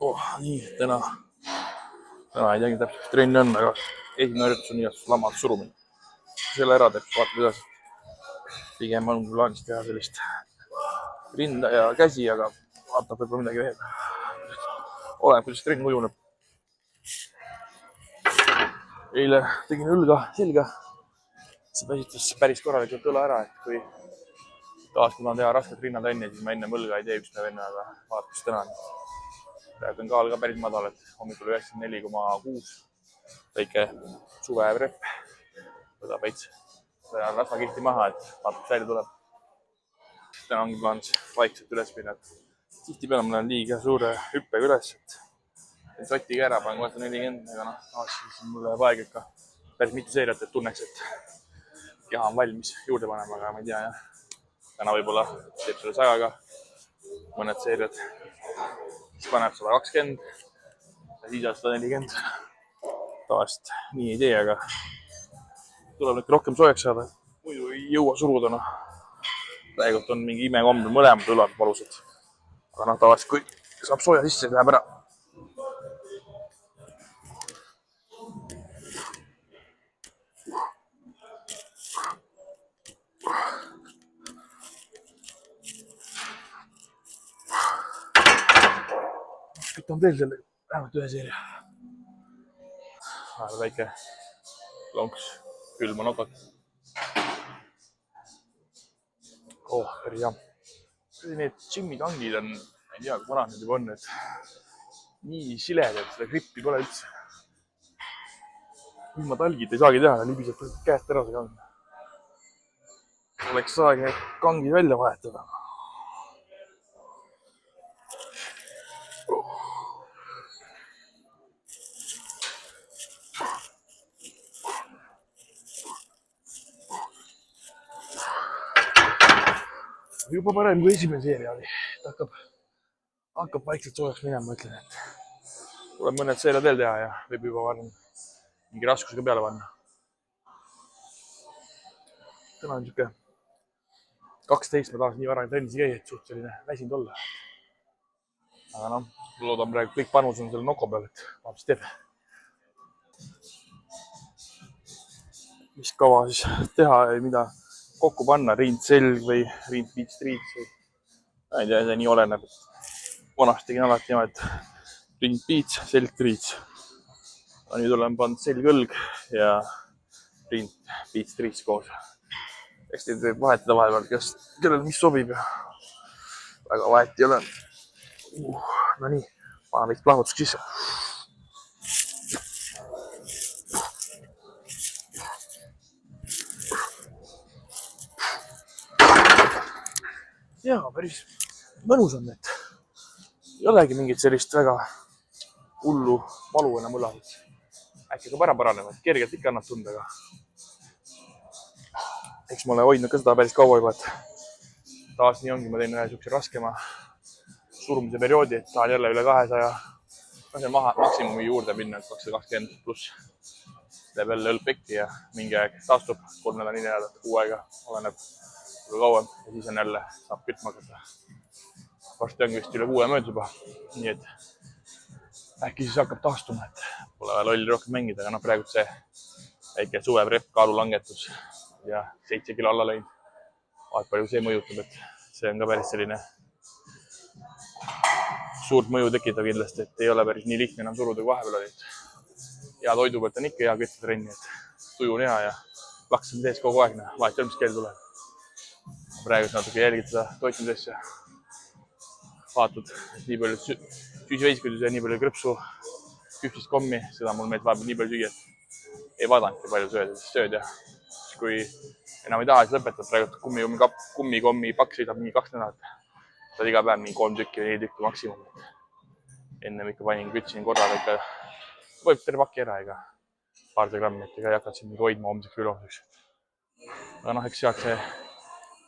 Nii, täna ei teagi täpselt trenni on, aga esimene üritus on igast lamad surumine. Selle ära teeb, vaatame edasi. Pigem on plaanis teha sellist rinda ja käsi, aga vaatab võib-olla midagi veel. Oleneb, kuidas trenn kujuneb. Eile tegin õlga selga. See väsitas päris korralikult õla ära, et kui taas kui ma teha rasket rinnatrenni, siis ma enne õlga ei tee üks päev enne, aga vaadates täna. Praegu on kaal ka päris madal, et hommikul 94,6. Väike suveprepp. Võtab veits rasvakihti maha, et vaatab välja tuleb. Täna ongi plaanis vaikselt üles minna. Tihtipeale ma olen liiga suure hüppega üles, et sotiga ära panen 240, aga siis mul läheb aeg ikka päris mitu seeriat, et tunneks, et keha on valmis juurde panema, aga ma ei tea jah. Täna võib-olla teeb selle 100-ga mõned seeriad, siis paneb 120 ja siis 140. Tavaliselt nii ei tee, aga tuleb nüüd rohkem soojaks saada, muidu ei jõua suruda. Praegult on mingi imekombel mõlemad õlad valusad, aga tavaliselt kui saab sooja sisse, siis läheb ära. Kütan veel selle vähemalt ühe seeria. Väike lonks külma nokat. Päris hea. Need džimmitangid on, ei tea, kui vanad need juba on, et nii siledad, et seda grippi pole üldse. Ilma talgid ei saagi teha, libiseb käest ära see kang. Oleks aeg need kangid välja vahetada. Juba parem kui esimene seeria oli. Hakkab vaikselt soojaks minema, mõtlen, et tuleb mõned seeriad veel teha ja võib juba varem mingi raskusega peale panna. Täna on niisugune 12, ma tahaks nii vara trennis käia, et suht selline väsinud olla. Aga loodan praegu kõik panus on selle noko peal, et vaat mis teeb. Mis kava siis teha ja mida kokku panna, rind selg või rind beach triits või ma ei tea, see nii oleneb. Vanasti tegin alati niimoodi, et rind beach, selg triits. Nüüd olen pannud selg õlg ja rind beach triits koos. Eks teid võib vahetada vahepeal, kes kellel mis sobib ja väga vahet ei ole. No nii, panen veits plahvutuseks sisse. Jaa, päris mõnus on, et ei olegi mingit sellist väga hullu valu enam õlal. Äkki saab ära paranema, et kergelt ikka annab tunda, aga eks ma olen hoidnud ka seda päris kaua juba, et taas nii ongi, ma teen ühe niisuguse raskema surumise perioodi, et tahan jälle üle 200, see maksimumi juurde minna, et 220 pluss läheb jälle õlg pekki ja mingi aeg taastub 3 nädalat, 4 nädalat, kuu aega, oleneb kauem ja siis on jälle saab kütma hakata. Varsti on vist üle 6 möödas juba, nii et äkki siis hakkab taastuma, et pole vaja lolli rohkem mängida, aga praegu see väike suveprepp, kaalulangetus ja 7 kilo alla läinud. Vaat palju see mõjutab, et see on ka päris selline suurt mõju tekitav kindlasti, et ei ole päris nii lihtne enam suruda kui vahepeal oli. Hea toidu pealt on ikka hea küttetrenni, et tuju on hea ja laks on sees kogu aeg, vahet ei ole, mis kell tuleb. Praegu natuke jälgid seda toitumisasja. Vaatad, nii palju süüsiveisikuid ja nii palju krõpsu, küpsist kommi, seda mul meelt vahepeal nii palju süüa, et ei vaadanud, palju sööd ja kui enam ei taha, siis lõpetad praegu kummikommi pakk sõidab mingi 2 nädalat. Saad iga päev mingi 3 tükki või 4 tükki maksimum. Ennem ikka panin, kütsin korraga ikka, võib terve paki ära, ega paarsada grammi, et ega ei hakanud siin hoidma homseks või ülehomseks. Aga eks sealt see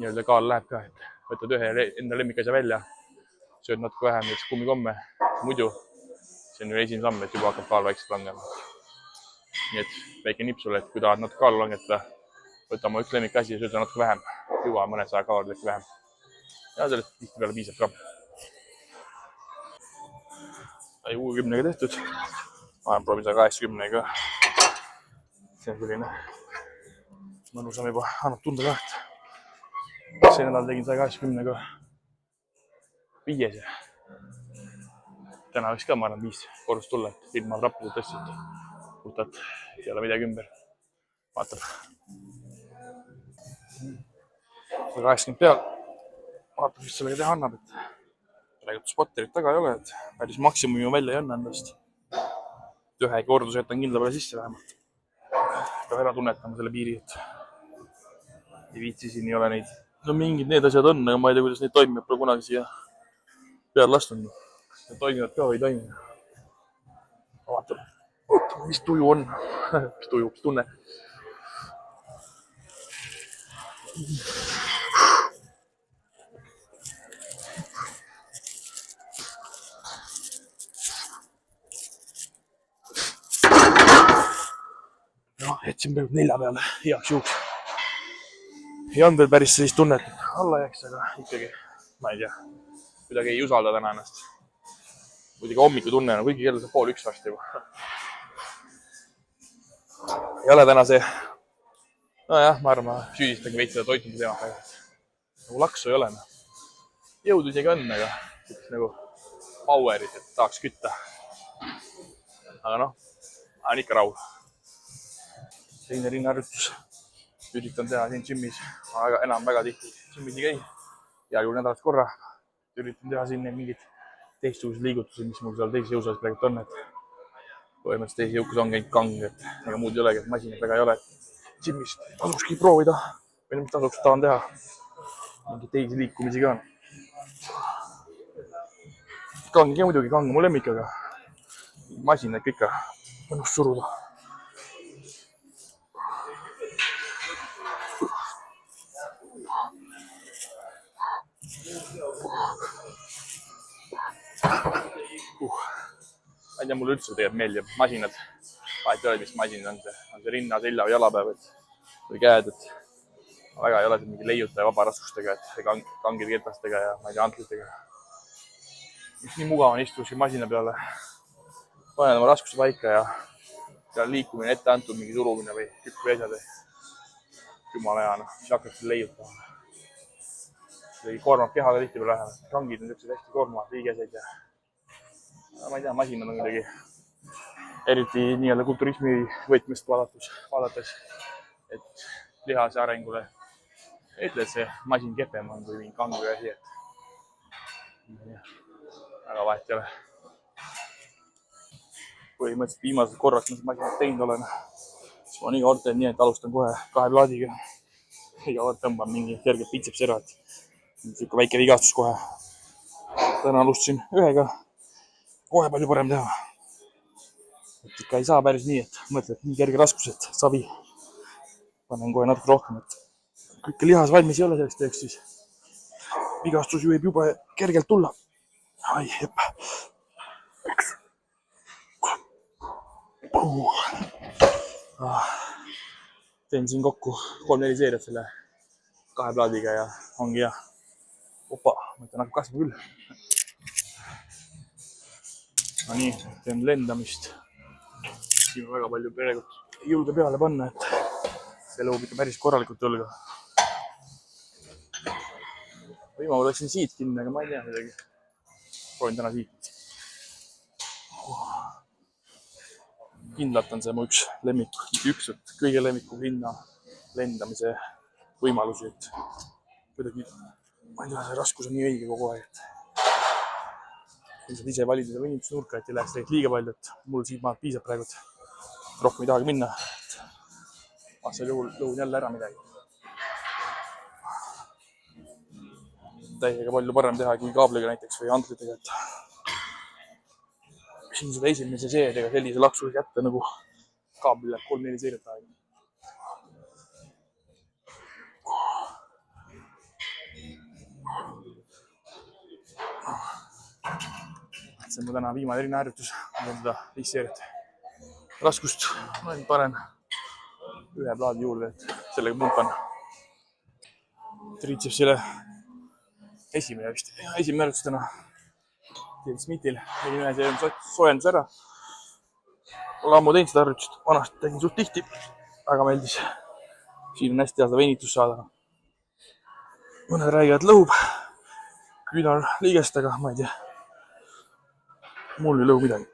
nii-öelda kaal läheb ka, et võtad ühe enda lemmikasja välja, sööd natuke vähem näiteks kummikomme, muidu see on ju esimene samm, et juba hakkab kaal vaikselt langema. Nii et väike nipp sulle, et kui tahad natuke kaalu langetada, võta oma üks lemmikasi ja sööda natuke vähem, juua mõne 100 kalorit vähem. Ja sellest tihti peale piisab ka. sai 60-ga tehtud. Ma proovin 180-ga. See on selline mõnusam juba, annab tunda ka, et see nädal tegin 180-ga 5 ja täna võiks ka, ma arvan, 5 kordust tulla, et ilma rappusid tõstsid. Puhtalt ei ole midagi ümber. Vaatab. 180 peal. Vaatab, mis sellega teha annab, et praegu spotterit taga ei ole, et päris maksimumi välja ei anna endast. Ühe korduse jätan kindla peale sisse vähemalt. Peab ära tunnetama selle piiri, et ei viitsi siin ei ole neid. No mingid need asjad on, aga ma ei tea, kuidas neid toimib. Pole kunagi siia peal lastunud. Need toimivad ka või ei toimi. Vaatame, mis tuju on. Mis tuju, mis tunne. No, jätsin peaaegu 4 peale heaks juhuks. Ei olnud veel päris sellist tunnet, et alla jääks, aga ikkagi, ma ei tea, kuidagi ei usalda täna ennast. Kuidagi hommikutunne on, kuigi kell saab 12:30 varsti juba. Ei ole täna see, nojah, ma arvan, ma süüdistangi veits seda toitumise teema. Nagu laksu ei ole. Jõudu isegi on, aga nagu powerit, et tahaks kütta. Aga noh, on ikka rahu. Teine rinnaharjutus. Üritan teha siin gymmis, aga enam väga tihti gymmis ei käi. Igal juhul nädalas korra. Üritan teha siin mingid teistsugused liigutused, mis mul seal teises jõusaalis praegu on. Põhimõtteliselt teises jõukus on käinud kang, et ega muud ei olegi, et masinad väga ei ole. Gymmis tasukski proovida, või mis tasuks tahan teha. Mingeid teisi liikumisi ka on. Kang ja muidugi, kang on mu lemmik, aga masinad ikka mõnus suruda. Ma ei tea, mulle üldse tegelikult meeldib masinad. Vahet ei ole, mis masinad on see rinna, selja või jalapäev või käed. Ma väga ei ole mingi leiutaja vabaraskustega, et kangide ketastega ja ma ei tea, antlitega. Nii mugav on istuda siin masina peale. Panen oma raskuste paika ja seal liikumine ette antud, mingi surumine või hüpp või asjad. Jumala hea, siis hakkad siin leiutama. Koormab kehaga tihti peale vähem. Kangid on niisugused hästi koormavad liigeseid ja ma ei tea, masinad on kuidagi eriti nii-öelda kulturismi võtmest vaadates, et lihase arengule ei ütle, et see masin kepem on kui mingi kang või asi, et väga vahet ei ole. Põhimõtteliselt viimased korraks, mis masinat teinud olen, siis ma olen iga kord teen nii, et alustan kohe 2 plaadiga. Iga kord tõmban mingi kergelt bitsepsi ära, et niisugune väike vigastus kohe. Täna alustasin 1-ga. Kohe palju parem teha. Et ikka ei saa päris nii, et mõtled nii kerge raskus, et savi. Panen kohe natuke rohkem, et kõike lihas valmis ei ole selleks teeks, siis vigastus võib juba kergelt tulla. Ai, jepp. Teen siin kokku 3-4 seeriat selle 2 plaadiga ja ongi hea. Opa, ma ütlen, hakkab kasvama küll. No nii, teen lendamist. Siin on väga palju perelikult ei julge peale panna, et see lõub ikka päris korralikult õlga. Või ma oleksin siit kinni, aga ma ei tea midagi. Proovin täna siit. Kindlalt on see mu üks lemmik, kõige lemmiku linna lendamise võimalusi, et kuidagi, ma ei tea, see raskus on nii õige kogu aeg, et kui saad ise valida selle võimendusnurka, et ei läheks tegelikult liiga palju, et mul siit maalt piisab praegu, et rohkem ei tahagi minna. Vastasel juhul lõun jälle ära midagi. Täiega palju parem teha kui kaabliga näiteks või antlitega, et siin seda esimese seeriaga sellise laksu jätta nagu kaablile 3-4 seeriat aega. See on mu täna viimane rinnaharjutus. Ma teen seda 5 seeriat. Raskust on parem 1 plaadi juurde, et sellega pumpan. Triitsepsile esimene harjutus täna. Smithil tegin ühe soojenduse ära. Olen ammu teinud seda harjutust, vanasti tegin suht tihti, väga meeldis. Siin on hästi hea seda veinitust saada. Mõned räägivad lõhub küünarliigestega, ma ei tea. Mul ei lõhu midagi.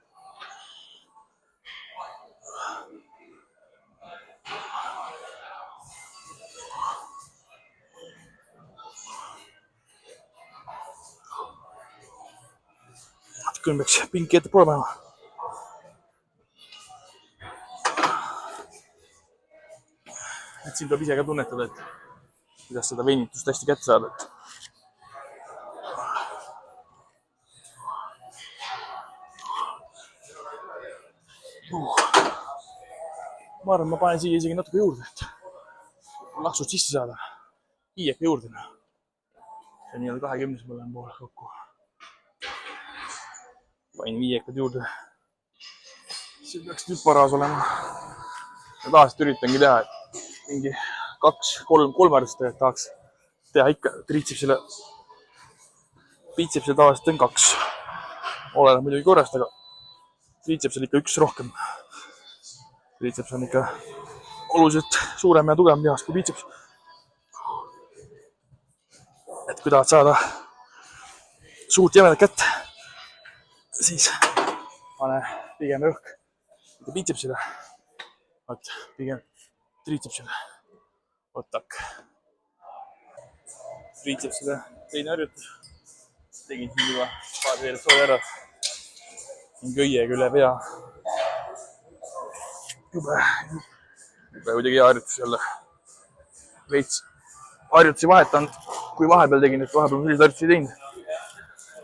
Küll peaks pinki ette proovima. Et siin peab ise ka tunnetada, et kuidas seda veinitust hästi kätte saada. Ma arvan, ma panen siia isegi natuke juurde, et laksud sisse saada. Hiieka juurde. See on 20 mul on poole kokku. Panin viiekad juurde. See peaks nüüd paras olema. Ja tahast üritangi teha, et mingi 2-3 ärgust tahaks teha ikka triitsepsile. Biitsepsile tavaliselt on 2. Oleneb muidugi korrast, aga triitsepsile ikka 1 rohkem. Triitseps on ikka oluliselt suurem ja tugevam lihas kui biitseps. Et kui tahad saada suurt jämedat kätt, siis pane pigem rõhk mitte biitsepsile, vaid pigem triitsepsile. Otak. Triitsepsile teine harjutus. Tegin siin juba paar veedet sooja ära. Köiega üle pea. Jube kuidagi hea harjutus jälle. Veits harjutusi vahetanud, kui vahepeal tegin, et vahepeal selliseid harjutusi ei teinud.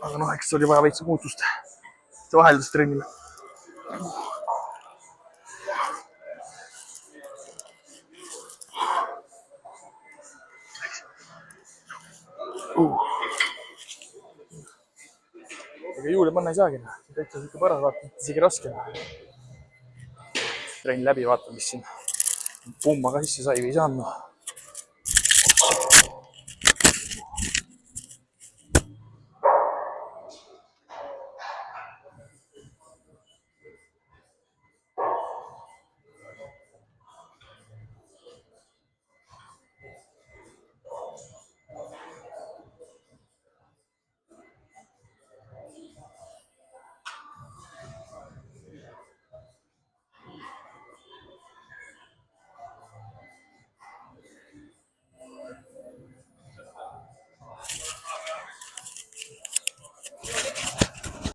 Aga noh, eks oli vaja veits muutust. See vaheldus trennile. Ega juurde panna ei saagi. Täitsa ikka paras vaata, isegi raske. Trenn läbi vaata, mis siin pumma ka sisse sai või ei saanud.